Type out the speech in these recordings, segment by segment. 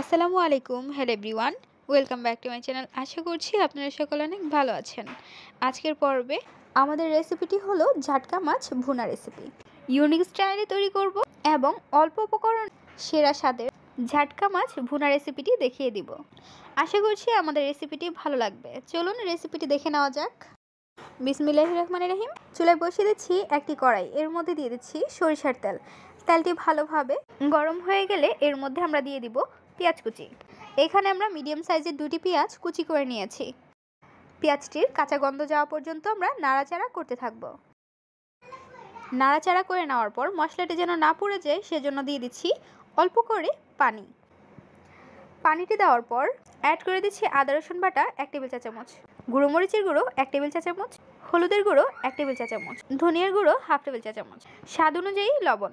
আসসালামু আলাইকুম, hello everyone. Welcome back to my channel. আশা করছি আপনারা সকলে অনেক ভালো আছেন। আজকের পর্বে আমাদের রেসিপিটি হলো ঝাটকা মাছ ভুনা রেসিপি। ইউনিক স্টাইলে তৈরি করব এবং অল্প উপকরণ সেরা স্বাদের ঝাটকা মাছ ভুনা রেসিপিটি দেখিয়ে দিব। আশা করছি আমাদের রেসিপিটি ভালো লাগবে। চলুন রেসিপিটি দেখে নেওয়া যাক। বিসমিল্লাহির রহমানির রহিম। চুলায় বসিয়ে দিচ্ছি একটি কড়াই, এর মধ্যে দিয়ে দিচ্ছি সরিষার তেল। তেলটি ভালোভাবে গরম হয়ে গেলে এর মধ্যে আমরা দিয়ে দিব পেঁয়াজ কুচি। এখানে আমরা মিডিয়াম সাইজের 2টি পেঁয়াজ কুচি করে নিয়েছি। পেঁয়াজটির কাঁচা গন্ধ যাওয়া পর্যন্ত আমরা নাড়াচাড়া করতে থাকব। নাড়াচাড়া করে নেওয়ার পর মশলাটি যেন না পুড়ে যায় সেজন্য দিয়ে দিচ্ছি অল্প করে পানি। পানিটি দেওয়ার পর অ্যাড করে দিচ্ছি আদা রসুন বাটা 1 টেবিল চা চামচ, গুঁড়ো মরিচের গুঁড়ো 1 টেবিল চা চামচ, হলুদের গুঁড়ো 1 টেবিল চা চামচ, ধনিয়ার গুঁড়ো 1/2 টেবিল চা চামচ, স্বাদ অনুযায়ী লবণ।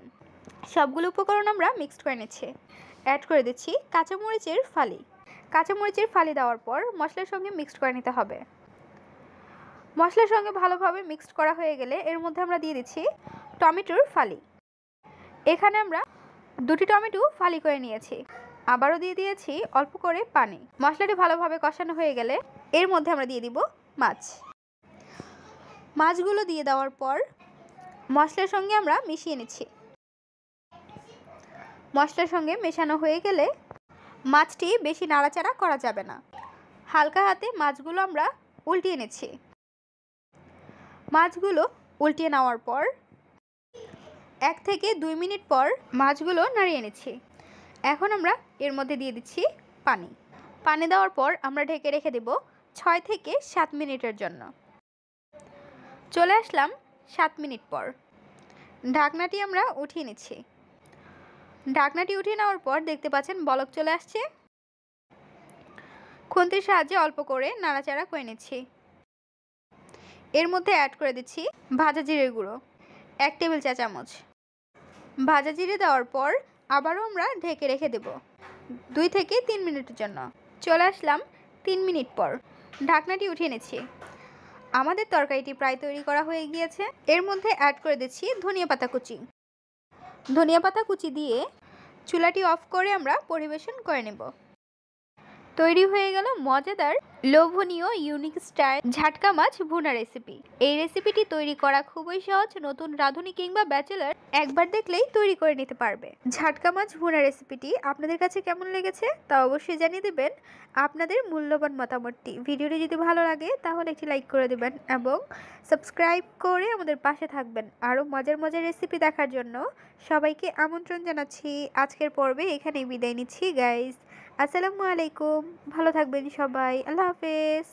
সবগুলো উপকরণ আমরা মিক্সড করে নিচ্ছি। অ্যাড করে দিচ্ছি কাঁচামরিচের ফালি। কাঁচামরিচের ফালি দেওয়ার পর মশলার সঙ্গে মিক্সড করে নিতে হবে। মশলার সঙ্গে ভালোভাবে মিক্সড করা হয়ে গেলে এর মধ্যে আমরা দিয়ে দিচ্ছি টমেটোর ফালি। এখানে আমরা 2টি টমেটো ফালি করে নিয়েছি। আবারও দিয়ে দিয়েছি অল্প করে পানি। মশলাটি ভালোভাবে কষানো হয়ে গেলে এর মধ্যে আমরা দিয়ে দিব মাছ। মাছগুলো দিয়ে দেওয়ার পর মশলার সঙ্গে আমরা মিশিয়ে নিচ্ছি। মশলার সঙ্গে মেশানো হয়ে গেলে মাছটি বেশি নাড়াচাড়া করা যাবে না। হালকা হাতে মাছগুলো আমরা উল্টিয়ে নিচ্ছি। মাছগুলো উল্টিয়ে নেওয়ার পর 1 থেকে 2 মিনিট পর মাছগুলো নাড়িয়ে নিচ্ছি। এখন আমরা এর মধ্যে দিয়ে দিচ্ছি পানি। পানি দেওয়ার পর আমরা ঢেকে রেখে দেব 6 থেকে 7 মিনিটের জন্য। চলে আসলাম 7 মিনিট পর। ঢাকনাটি আমরা উঠিয়ে নিচ্ছি। ঢাকনাটি উঠিয়ে নেওয়ার পর দেখতে পাচ্ছেন বলক চলে আসছে। খুন্তির সাহায্যে অল্প করে নাড়াচাড়া করে নিচ্ছি। এর মধ্যে অ্যাড করে দিচ্ছি ভাজা জিরের গুঁড়ো 1 টেবিল চা চামচ। ভাজা জিরে দেওয়ার পর আবারও আমরা ঢেকে রেখে দেব 2 থেকে 3 মিনিটের জন্য। চলে আসলাম 3 মিনিট পর। ঢাকনাটি উঠিয়ে নিচ্ছি। আমাদের তরকারিটি প্রায় তৈরি করা হয়ে গিয়েছে। এর মধ্যে অ্যাড করে দিচ্ছি ধনিয়া পাতা কুচি। ধনিয়া পাতা কুচি দিয়ে চুলাটি অফ করে আমরা পরিবেশন করে নেব। তৈরি হয়ে গেল মজাদার লোভনীয় ইউনিক স্টাইল ঝাটকা মাছ ভুনা রেসিপি। এই রেসিপিটি তৈরি করা খুবই সহজ। নতুন রাঁধুনি কিংবা ব্যাচেলার একবার দেখলেই তৈরি করে নিতে পারবে। ঝাটকা মাছ ভুনা রেসিপিটি আপনাদের কাছে কেমন লেগেছে তা অবশ্যই জানিয়ে দেবেন আপনাদের মূল্যবান মতামতটি। ভিডিওটি যদি ভালো লাগে তাহলে একটি লাইক করে দেবেন এবং সাবস্ক্রাইব করে আমাদের পাশে থাকবেন। আরও মজার মজার রেসিপি দেখার জন্য সবাইকে আমন্ত্রণ জানাচ্ছি। আজকের পর্বে এখানেই বিদায় নিচ্ছি গাইস। আসসালামু আলাইকুম। ভালো থাকবেন সবাই। আল্লাহ হাফেজ।